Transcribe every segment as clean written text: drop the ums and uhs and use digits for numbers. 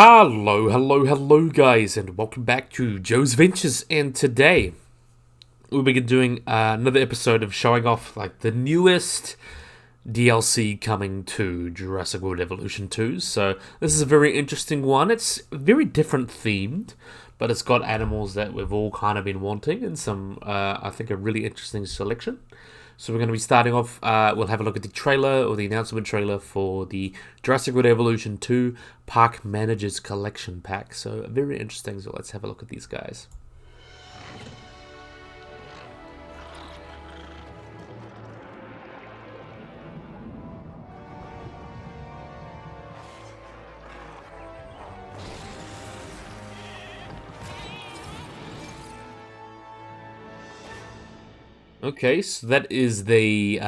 Hello guys, and welcome back to Joe's Ventures. And today we'll be doing another episode of showing off like the newest DLC coming to Jurassic World Evolution 2. So this is a very interesting one. It's very different themed, but it's got animals that we've all kind of been wanting, and some I think a really interesting selection. So we're going to be starting off, we'll have a look at the trailer, or the announcement trailer for the Jurassic World Evolution 2 Park Managers Collection Pack. So very interesting, so let's have a look at these guys. Okay, so that is the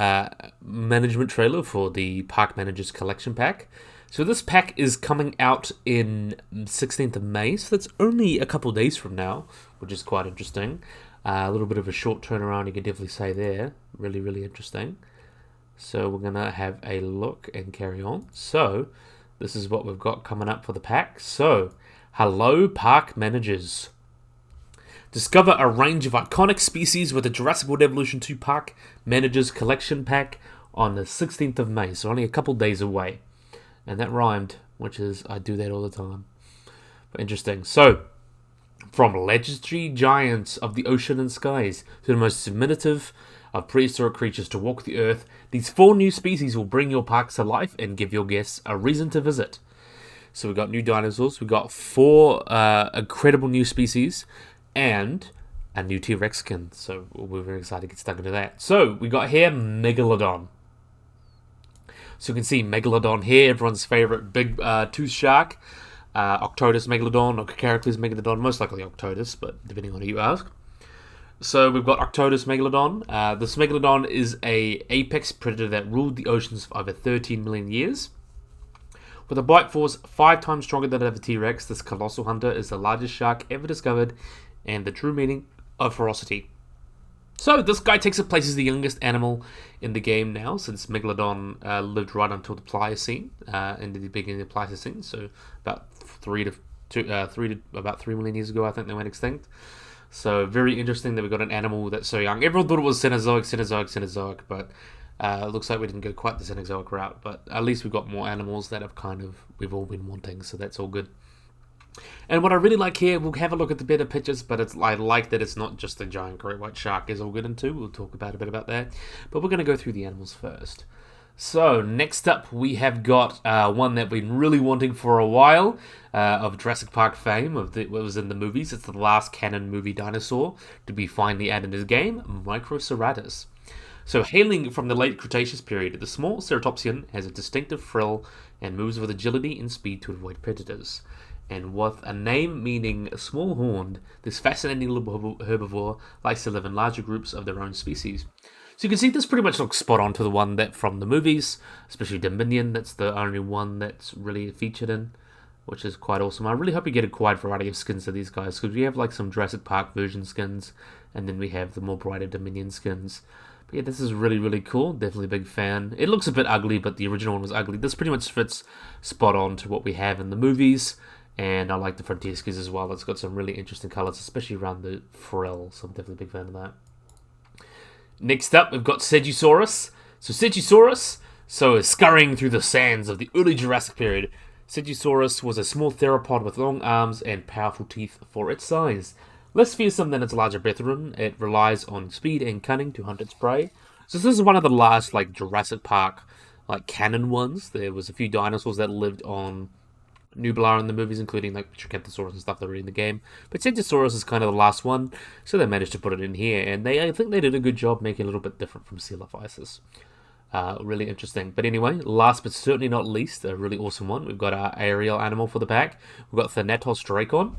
management trailer for the Park Managers Collection Pack. So this pack is coming out in 16th of May, so that's only a couple days from now, which is quite interesting. A little bit of a short turnaround, you can definitely say there. Really interesting. So we're going to have a look and carry on. So this is what we've got coming up for the pack. So, hello Park Managers. Discover a range of iconic species with the Jurassic World Evolution 2 Park Managers Collection Pack on the 16th of May, so only a couple days away. And that rhymed, which is, I do that all the time. But interesting. So, from legendary giants of the ocean and skies to the most diminutive of prehistoric creatures to walk the earth, these 4 new species will bring your parks to life and give your guests a reason to visit. So we've got new dinosaurs, we've got 4 incredible new species, and a new T-Rex skin, so we're very excited to get stuck into that. So, we got here Megalodon. So you can see Megalodon here, everyone's favourite big tooth shark. Otodus Megalodon, or Caurus Megalodon, most likely Otodus, but depending on who you ask. So we've got Otodus Megalodon. This Megalodon is a apex predator that ruled the oceans for over 13 million years. With a bite force 5 times stronger than that of a T-Rex, this colossal hunter is the largest shark ever discovered, and the true meaning of ferocity. So this guy takes up place as the youngest animal in the game now, since Megalodon lived right until the Pliocene, in the beginning of the Pleistocene, so about 3 million years ago, I think they went extinct. So very interesting that we got an animal that's so young. Everyone thought it was Cenozoic, but it looks like we didn't go quite the Cenozoic route, but at least we've got more animals that have we've all been wanting, so that's all good. And what I really like here, we'll have a look at the better pictures, but I like that it's not just a giant great white shark, as we'll get into. We'll talk about a bit about that. But we're going to go through the animals first. So, next up, we have got one that we've been really wanting for a while, of Jurassic Park fame, what was in the movies. It's the last canon movie dinosaur to be finally added in this game, Microceratus. So, hailing from the late Cretaceous period, the small ceratopsian has a distinctive frill and moves with agility and speed to avoid predators. And with a name meaning small-horned, this fascinating little herbivore likes to live in larger groups of their own species. So you can see this pretty much looks spot on to the one that from the movies, especially Dominion. That's the only one that's really featured in, which is quite awesome. I really hope you get a quite variety of skins of these guys, because we have like some Jurassic Park version skins, and then we have the more brighter Dominion skins. But yeah, this is really cool. Definitely a big fan. It looks a bit ugly, but the original one was ugly. This pretty much fits spot on to what we have in the movies. And I like the frontier skins as well. It's got some really interesting colours, especially around the frill. So I'm definitely a big fan of that. Next up, we've got Segisaurus. So Segisaurus is scurrying through the sands of the early Jurassic period. Segisaurus was a small theropod with long arms and powerful teeth for its size. Less fearsome than its larger brethren, it relies on speed and cunning to hunt its prey. So this is one of the last Jurassic Park canon ones. There was a few dinosaurs that lived on Nublar in the movies, including Microceratus and stuff that were in the game. But Segisaurus is kind of the last one, so they managed to put it in here, and I think they did a good job making it a little bit different from Coelophysis. Really interesting. But anyway, last but certainly not least, a really awesome one. We've got our aerial animal for the pack. We've got Thanatosdrakon.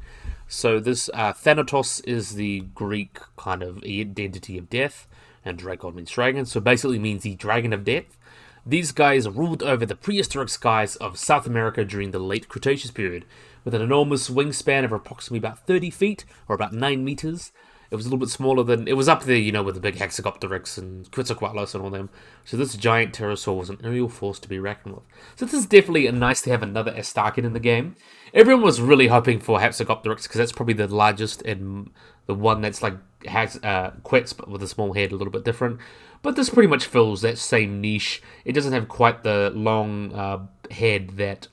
So this Thanatos is the Greek kind of identity of death, and Drakon means dragon, so basically means the dragon of death. These guys ruled over the prehistoric skies of South America during the late Cretaceous period, with an enormous wingspan of approximately about 30 feet, or about 9 meters, It was a little bit smaller than... It was up there, you know, with the big Hexagopteryx and Quetzalcoatlus and all them. So this giant pterosaur was an real force to be reckoned with. So this is definitely nice to have another azhdarchid in the game. Everyone was really hoping for Hexagopteryx because that's probably the largest and the one that's like has Quetz but with a small head, a little bit different. But this pretty much fills that same niche. It doesn't have quite the long head that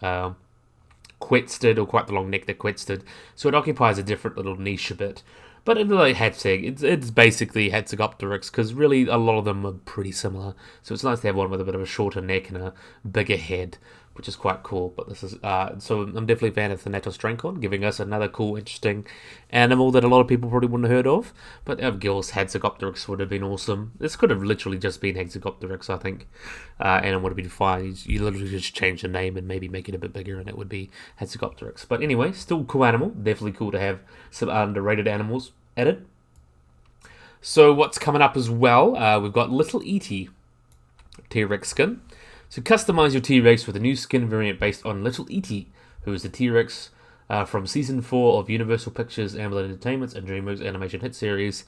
Quetz did, or quite the long neck that Quetz did. So it occupies a different little niche a bit. But in like Hatseg, it's basically Hexagopteryx, because really a lot of them are pretty similar. So it's nice to have one with a bit of a shorter neck and a bigger head, which is quite cool. But this is so I'm definitely a fan of Thanatosdrakon, giving us another cool, interesting animal that a lot of people probably wouldn't have heard of. But of course, Hexagopteryx would have been awesome. This could have literally just been Hexagopteryx, I think, and it would have been fine. You literally just change the name and maybe make it a bit bigger, and it would be Hexagopteryx. But anyway, still cool animal. Definitely cool to have some underrated animals added. So what's coming up as well? We've got Little Eatie T-Rex skin. So customize your T-Rex with a new skin variant based on Little Eatie, who is the T-Rex from Season 4 of Universal Pictures Amblin Entertainment's and DreamWorks animation hit series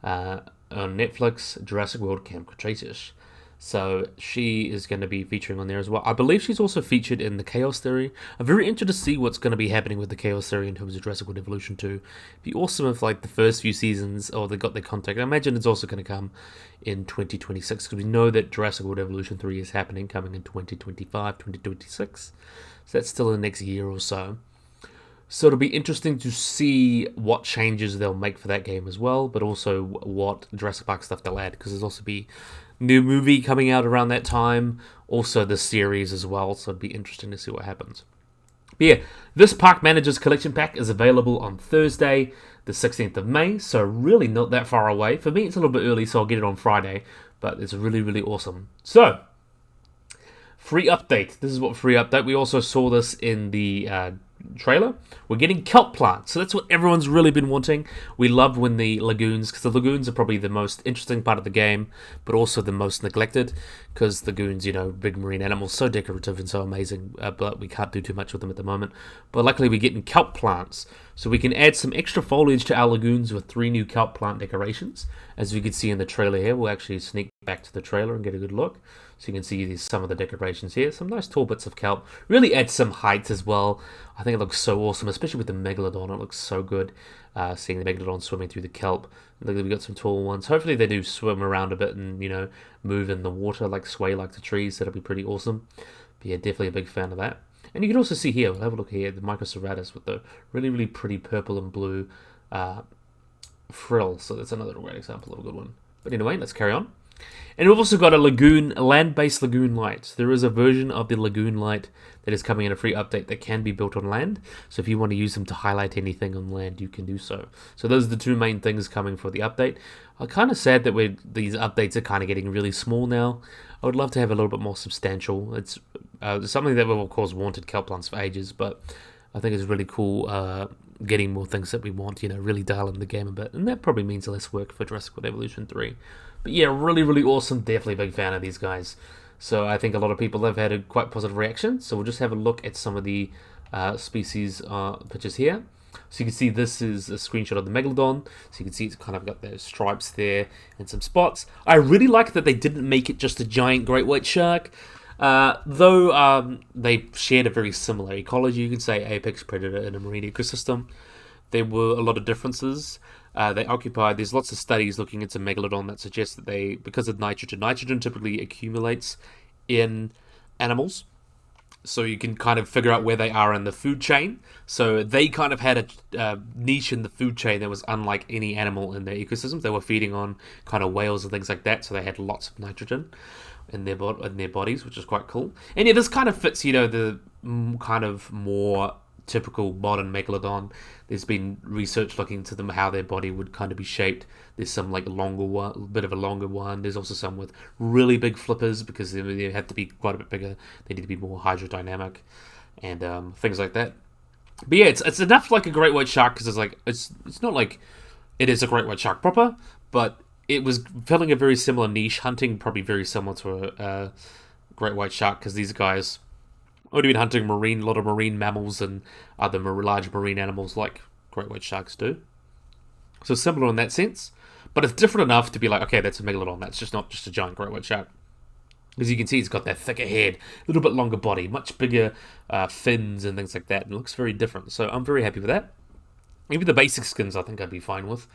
on Netflix, Jurassic World Camp Cretaceous. So she is going to be featuring on there as well. I believe she's also featured in the Chaos Theory. I'm very interested to see what's going to be happening with the Chaos Theory in terms of Jurassic World Evolution 2. It'd be awesome if like the first few seasons, or they got their contact. I imagine it's also going to come in 2026, because we know that Jurassic World Evolution 3 is happening, coming in 2025, 2026. So that's still in the next year or so. So it'll be interesting to see what changes they'll make for that game as well, but also what Jurassic Park stuff they'll add, because there's also be new movie coming out around that time, also the series as well, so it'd be interesting to see what happens. But yeah, this Park Managers Collection Pack is available on Thursday, the 16th of May, so really not that far away. For me, it's a little bit early, so I'll get it on Friday, but it's really, really awesome. So, free update. This is what free update. We also saw this in the trailer. We're getting kelp plants, so that's what everyone's really been wanting. We love when the lagoons, because the lagoons are probably the most interesting part of the game, but also the most neglected, because lagoons, you know, big marine animals, so decorative and so amazing, but we can't do too much with them at the moment. But luckily we're getting kelp plants, so we can add some extra foliage to our lagoons with 3 new kelp plant decorations. As we can see in the trailer here, we'll actually sneak back to the trailer and get a good look. So you can see these, some of the decorations here. Some nice tall bits of kelp. Really adds some height as well. I think it looks so awesome, especially with the Megalodon. It looks so good seeing the Megalodon swimming through the kelp. Look, we've got some tall ones. Hopefully they do swim around a bit and, you know, move in the water, like sway like the trees. That'll be pretty awesome. But yeah, definitely a big fan of that. And you can also see here, we'll have a look here, the Microceratus with the really, really pretty purple and blue frill. So that's another great example of a good one. But anyway, let's carry on. And we've also got a lagoon, a land-based lagoon light. There is a version of the lagoon light that is coming in a free update that can be built on land. So if you want to use them to highlight anything on land, you can do so. So those are the 2 main things coming for the update. I'm kind of sad that these updates are kind of getting really small now. I would love to have a little bit more substantial. It's something that we've of course wanted kelp plants for ages, but I think it's really cool getting more things that we want, you know, really dialing the game a bit. And that probably means less work for Jurassic World Evolution 3. But yeah, really, really awesome. Definitely a big fan of these guys. So I think a lot of people have had a quite positive reaction. So we'll just have a look at some of the species pictures here. So you can see this is a screenshot of the Megalodon. So you can see it's kind of got those stripes there and some spots. I really like that they didn't make it just a giant great white shark. Though they shared a very similar ecology, you could say apex predator in a marine ecosystem. There were a lot of differences. There's lots of studies looking into Megalodon that suggest that because of nitrogen typically accumulates in animals. So you can kind of figure out where they are in the food chain. So they kind of had a niche in the food chain that was unlike any animal in their ecosystems. They were feeding on kind of whales and things like that, so they had lots of nitrogen in their bodies, which is quite cool. And yeah, this kind of fits, you know, the kind of more typical modern Megalodon. There's been research looking into them, how their body would kind of be shaped. There's some like longer one, bit of a longer one. There's also some with really big flippers, because they have to be quite a bit bigger. They need to be more hydrodynamic and things like that. But yeah, it's enough like a great white shark, because it's not like it is a great white shark proper, but it was filling a very similar niche, hunting probably very similar to a great white shark, because these guys would have been hunting a lot of marine mammals and other large marine animals like great white sharks do. So similar in that sense, but it's different enough to be like, okay, that's a Megalodon. That's just not just a giant great white shark. As you can see, it's got that thicker head, a little bit longer body, much bigger fins and things like that. It looks very different, so I'm very happy with that. Even the basic skins I think I'd be fine with.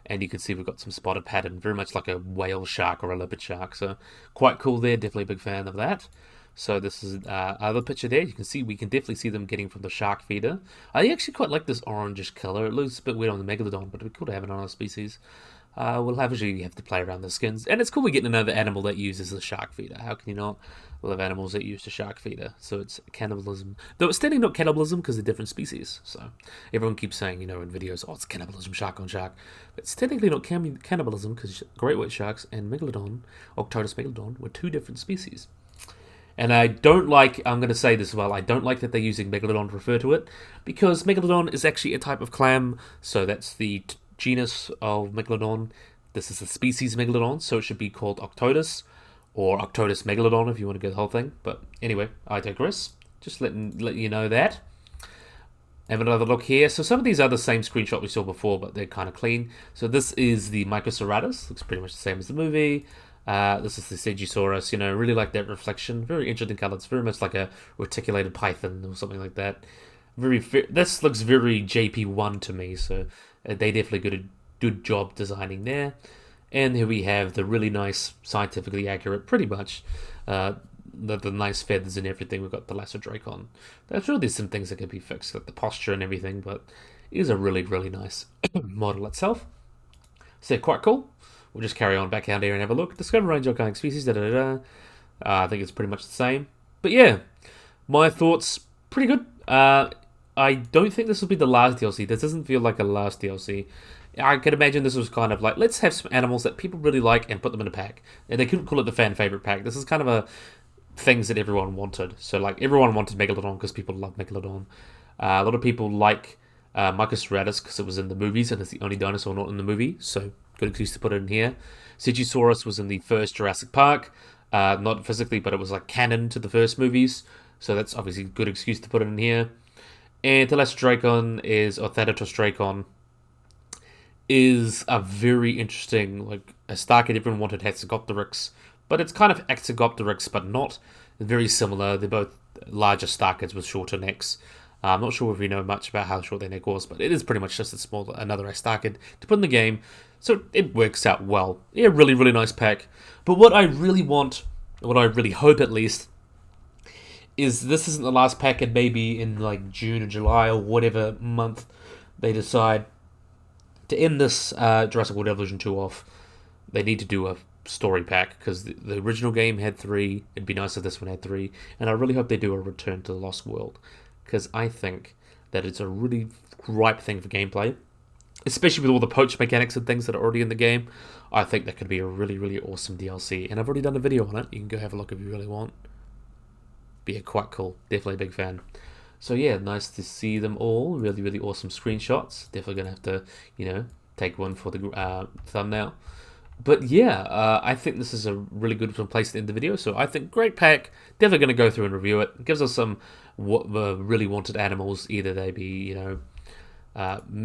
And you can see we've got some spotted pattern, very much like a whale shark or a leopard shark. So quite cool there, definitely a big fan of that. So this is other picture there. You can see, we can definitely see them getting from the shark feeder. I actually quite like this orangish color. It looks a bit weird on the Megalodon, but it'd be cool to have it on other species. We'll obviously have to play around the skins. And it's cool we're getting another animal that uses the shark feeder. How can you not? We'll have animals that use the shark feeder. So it's cannibalism. Though it's technically not cannibalism because they're different species. So everyone keeps saying, you know, in videos, oh, it's cannibalism, shark on shark. But it's technically not cannibalism because great white sharks and Megalodon, Otodus Megalodon, were two different species. And I don't like, I'm going to say this as well, I don't like that they're using Megalodon to refer to it, because Megalodon is actually a type of clam, so that's the genus of Megalodon. This is the species Megalodon, so it should be called Otodus, or Otodus Megalodon if you want to go the whole thing. But anyway, I digress. Just let you know that. Have another look here. So some of these are the same screenshot we saw before, but they're kind of clean. So this is the Microceratus, looks pretty much the same as the movie. This is the Segisaurus, you know, really like that reflection. Very interesting color. It's very much like a reticulated python or something like that. This looks very JP1 to me, so they definitely did a good job designing there. And here we have the really nice, scientifically accurate, pretty much, the nice feathers and everything. We've got the azhdarchid. There's really some things that can be fixed, like the posture and everything, but it is a really, really nice model itself. So quite cool. We'll just carry on back out here and have a look. Discover range of organic species, I think it's pretty much the same. But yeah, my thoughts, pretty good. I don't think this will be the last DLC. This doesn't feel like a last DLC. I can imagine this was kind of like, let's have some animals that people really like and put them in a pack. And they couldn't call it the fan favorite pack. This is kind of a things that everyone wanted. So like everyone wanted Megalodon because people love Megalodon. A lot of people like Microceratus because it was in the movies and it's the only dinosaur not in the movie. So good excuse to put it in here. Segisaurus was in the first Jurassic Park. Not physically, but it was like canon to the first movies. So that's obviously a good excuse to put it in here. And Thanatosdrakon or Thanatosdrakon is a very interesting, like, a starkid everyone wanted Hexagopteryx, but it's kind of Exagopteryx, but not. Very similar. They're both larger starkids with shorter necks. I'm not sure if we know much about how short their neck was, but it is pretty much just another starkid to put in the game, so it works out well. Yeah, really, really nice pack. But what I really want, what I really hope at least, is this isn't the last pack, and maybe in like June or July or whatever month they decide to end this Jurassic World Evolution 2 off, they need to do a story pack, because the original game had 3. It'd be nice if this one had 3, and I really hope they do a Return to the Lost World, because I think that it's a really ripe thing for gameplay, especially with all the poach mechanics and things that are already in the game. I think that could be a really, really awesome DLC, and I've already done a video on it. You can go have a look if you really want. But yeah, quite cool. Definitely a big fan. So yeah, nice to see them all. Really, really awesome screenshots. Definitely going to have to, you know, take one for the thumbnail. But yeah, I think this is a really good place to end the video. So I think great pack. Definitely going to go through and review it. It gives us some really wanted animals. Either they be, you know,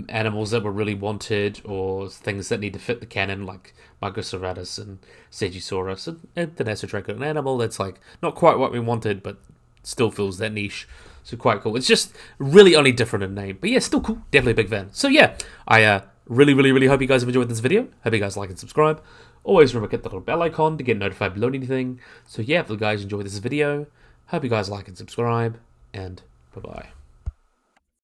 animals that were really wanted, or things that need to fit the canon, like Microceratus and Segisaurus, and Thanatosdrakon, an animal that's like not quite what we wanted, but still fills that niche. So quite cool. It's just really only different in name, but yeah, still cool. Definitely a big fan. So yeah, I really, really, really hope you guys have enjoyed this video. Hope you guys like and subscribe. Always remember to hit the little bell icon to get notified below anything. So yeah, if you guys enjoyed this video, hope you guys like and subscribe, and bye bye.